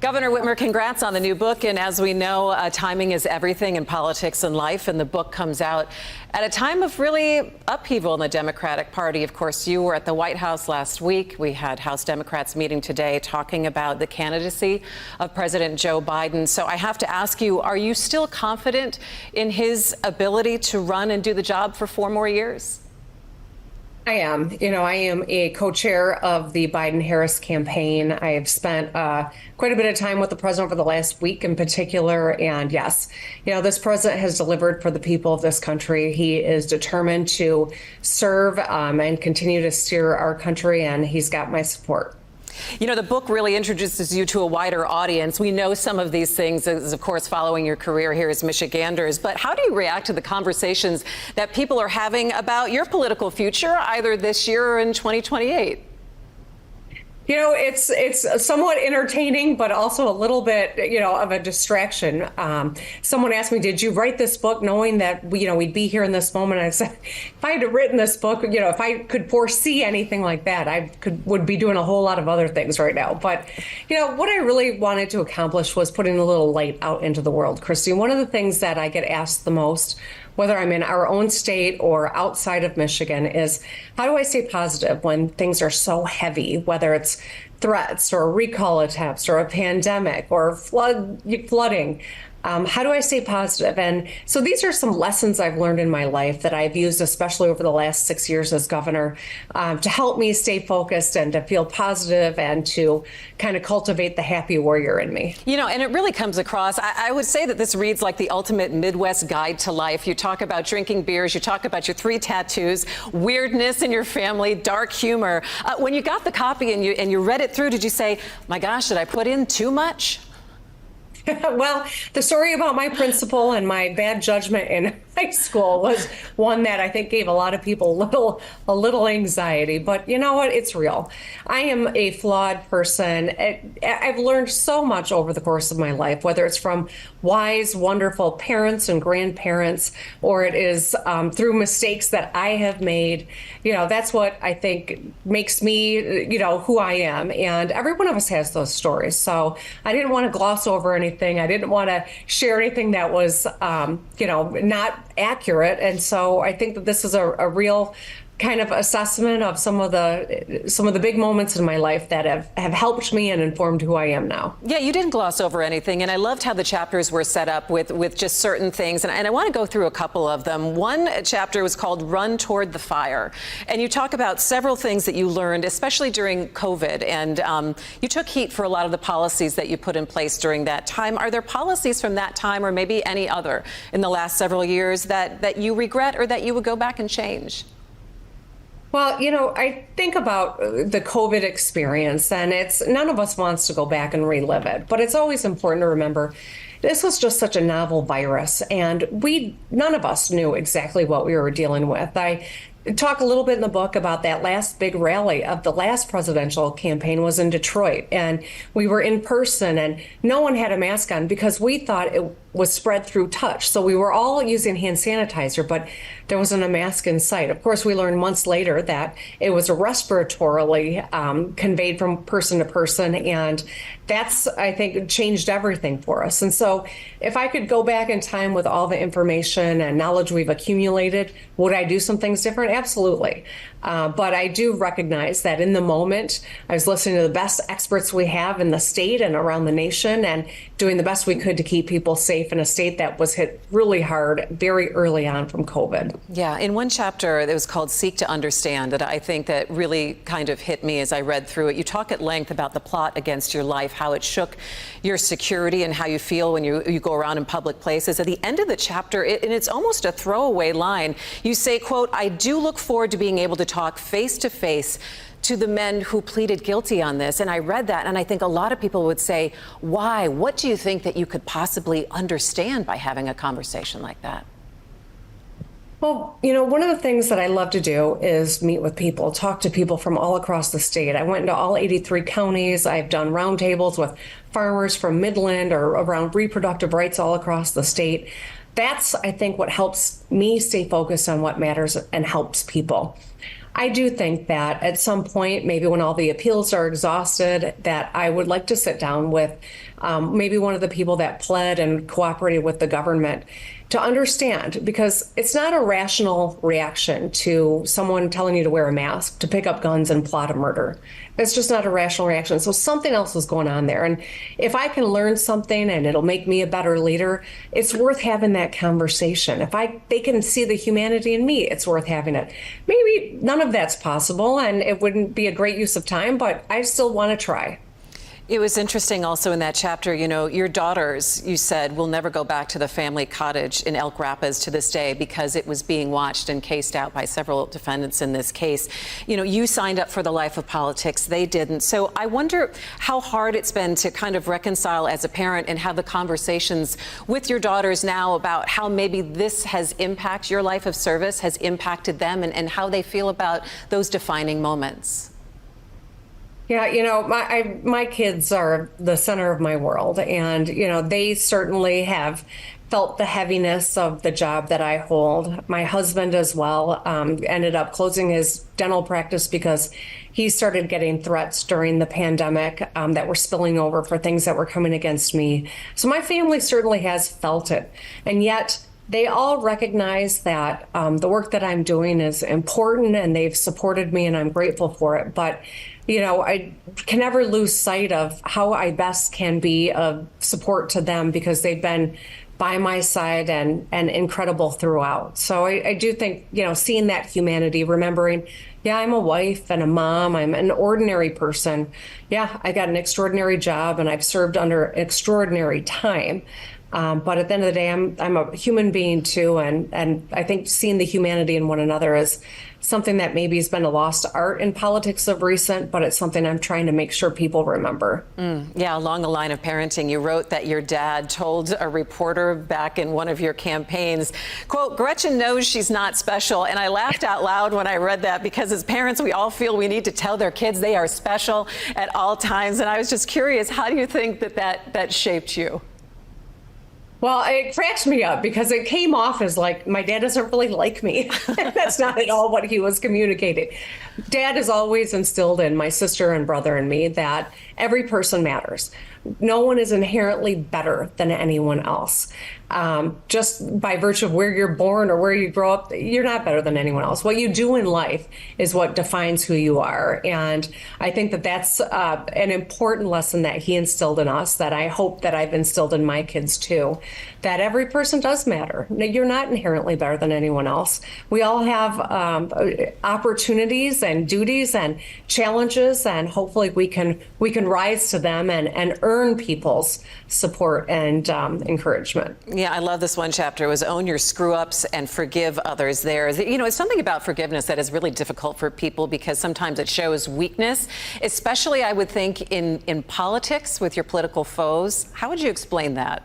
Governor Whitmer, congrats on the new book. And as we know, timing is everything in politics and life. And the book comes out at a time of really upheaval in the Democratic Party. Of course, you were at the White House last week. We had House Democrats meeting today talking about the candidacy of President Joe Biden. So I have to ask you, are you still confident in his ability to run and do the job for 4 more years? I am. I am a co-chair of the Biden-Harris campaign. I have spent quite a bit of time with the president over the last week in particular. And yes, this president has delivered for the people of this country. He is determined to serve and continue to steer our country, and he's got my support. The book really introduces you to a wider audience. We know some of these things, as of course, following your career here as Michiganders. But how do you react to the conversations that people are having about your political future, either this year or in 2028? It's somewhat entertaining, but also a little bit, of a distraction. Someone asked me, did you write this book knowing that, we'd be here in this moment? I said, if I had written this book, if I could foresee anything like that, would be doing a whole lot of other things right now. But, what I really wanted to accomplish was putting a little light out into the world, Christy. One of the things that I get asked the most, whether I'm in our own state or outside of Michigan, is how do I stay positive when things are so heavy, whether it's threats or recall attempts or a pandemic or flooding. How do I stay positive? And so these are some lessons I've learned in my life that I've used, especially over the last 6 years as governor, to help me stay focused and to feel positive and to kind of cultivate the happy warrior in me. And it really comes across. I would say that this reads like the ultimate Midwest guide to life. You talk about drinking beers, you talk about your 3 tattoos, weirdness in your family, dark humor. When you got the copy and you read it through, did you say, my gosh, did I put in too much? Well, the story about my principal and my bad judgment in high school was one that I think gave a lot of people a little anxiety. But you know what? It's real. I am a flawed person. I've learned so much over the course of my life, whether it's from wise, wonderful parents and grandparents, or it is through mistakes that I have made. That's what I think makes me, who I am. And every one of us has those stories. So I didn't want to gloss over anything. I didn't want to share anything that was, not accurate. And so I think that this is a real kind of assessment of some of the big moments in my life that have helped me and informed who I am now. Yeah, you didn't gloss over anything. And I loved how the chapters were set up with just certain things. And I want to go through a couple of them. One chapter was called Run Toward the Fire. And you talk about several things that you learned, especially during COVID. And you took heat for a lot of the policies that you put in place during that time. Are there policies from that time or maybe any other in the last several years that you regret or that you would go back and change? Well, I think about the COVID experience, and none of us wants to go back and relive it, but it's always important to remember this was just such a novel virus, and none of us knew exactly what we were dealing with. I talk a little bit in the book about that last big rally of the last presidential campaign was in Detroit, and we were in person and no one had a mask on because we thought it was spread through touch. So we were all using hand sanitizer, but there wasn't a mask in sight. Of course, we learned months later that it was respiratorily conveyed from person to person. And that's, I think, changed everything for us. And so if I could go back in time with all the information and knowledge we've accumulated, would I do some things different? Absolutely. But I do recognize that in the moment, I was listening to the best experts we have in the state and around the nation and doing the best we could to keep people safe in a state that was hit really hard very early on from COVID. Yeah, in one chapter that was called Seek to Understand that I think that really kind of hit me as I read through it. You talk at length about the plot against your life, how it shook your security and how you feel when you go around in public places. At the end of the chapter, and it's almost a throwaway line, you say, quote, I do look forward to being able to talk face to face to the men who pleaded guilty on this. And I read that, and I think a lot of people would say, why? What do you think that you could possibly understand by having a conversation like that? Well, one of the things that I love to do is meet with people, talk to people from all across the state. I went into all 83 counties. I've done roundtables with farmers from Midland or around reproductive rights all across the state. That's, I think, what helps me stay focused on what matters and helps people. I do think that at some point, maybe when all the appeals are exhausted, that I would like to sit down with maybe one of the people that pled and cooperated with the government to understand, because it's not a rational reaction to someone telling you to wear a mask, to pick up guns and plot a murder. It's just not a rational reaction. So something else is going on there. And if I can learn something and it'll make me a better leader, it's worth having that conversation. If they can see the humanity in me, it's worth having it. Maybe none of that's possible and it wouldn't be a great use of time, but I still want to try. It was interesting also in that chapter, you know, your daughters, you said, will never go back to the family cottage in Elk Rapids to this day because it was being watched and cased out by several defendants in this case. You know, you signed up for the life of politics. They didn't. So I wonder how hard it's been to kind of reconcile as a parent and have the conversations with your daughters now about how maybe this has impacted your life of service, has impacted them, and how they feel about those defining moments. Yeah, you know, my kids are the center of my world, and, you know, they certainly have felt the heaviness of the job that I hold. My husband as well ended up closing his dental practice because he started getting threats during the pandemic that were spilling over for things that were coming against me. So my family certainly has felt it, and yet they all recognize that the work that I'm doing is important, and they've supported me, and I'm grateful for it. But you know, I can never lose sight of how I best can be of support to them, because they've been by my side and incredible throughout. So I do think, you know, seeing that humanity, remembering, yeah, I'm a wife and a mom, I'm an ordinary person. Yeah, I got an extraordinary job and I've served under extraordinary time. But at the end of the day, I'm a human being too, and I think seeing the humanity in one another is something that maybe has been a lost art in politics of recent, but it's something I'm trying to make sure people remember. Yeah, along the line of parenting, you wrote that your dad told a reporter back in one of your campaigns, quote, "Gretchen knows she's not special." And I laughed out loud when I read that, because as parents, we all feel we need to tell their kids they are special at all times. And I was just curious, how do you think that shaped you? Well, it cracks me up because it came off as like, my dad doesn't really like me. That's not at all what he was communicating. Dad has always instilled in my sister and brother and me that every person matters. No one is inherently better than anyone else. Just by virtue of where you're born or where you grow up, you're not better than anyone else. What you do in life is what defines who you are. And I think that that's an important lesson that he instilled in us, that I hope that I've instilled in my kids too, that every person does matter. You're not inherently better than anyone else. We all have opportunities and duties and challenges, and hopefully we can rise to them and earn people's support and encouragement. Yeah, I love this one chapter. It was own your screw ups and forgive others. You know, it's something about forgiveness that is really difficult for people, because sometimes it shows weakness, especially I would think in politics with your political foes. How would you explain that?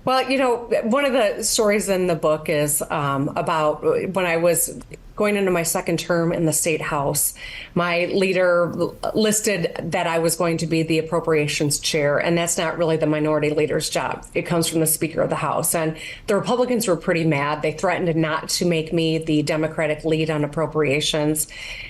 Well, you know, one of the stories in the book is about when I was going into my second term in the state house. My leader listed that I was going to be the appropriations chair, and that's not really the minority leader's job. It comes from the Speaker of the House. And the Republicans were pretty mad. They threatened not to make me the Democratic lead on appropriations.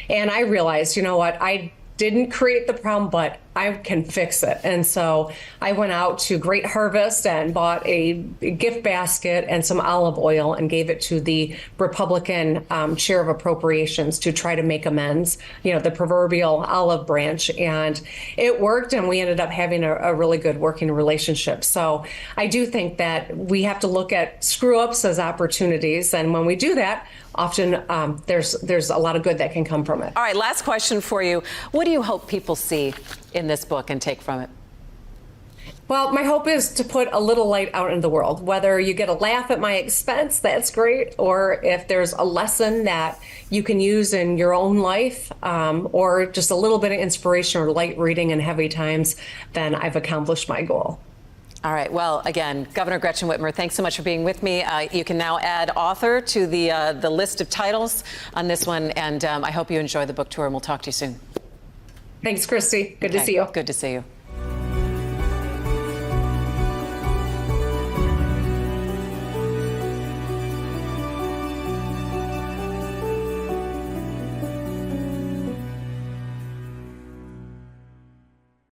And I realized, you know what, I didn't create the problem, but I can fix it. And so I went out to Great Harvest and bought a gift basket and some olive oil and gave it to the Republican chair of appropriations to try to make amends, you know, the proverbial olive branch. And it worked, and we ended up having a really good working relationship. So I do think that we have to look at screw ups as opportunities. And when we do that, often there's a lot of good that can come from it. All right, last question for you. What do you hope people see in this book and take from it? Well, my hope is to put a little light out in the world. Whether you get a laugh at my expense, that's great. Or if there's a lesson that you can use in your own life, or just a little bit of inspiration or light reading in heavy times, then I've accomplished my goal. All right. Well, again, Governor Gretchen Whitmer, thanks so much for being with me. You can now add author to the list of titles on this one. And I hope you enjoy the book tour, and we'll talk to you soon. Thanks, Christy. Good to see you. Good to see you.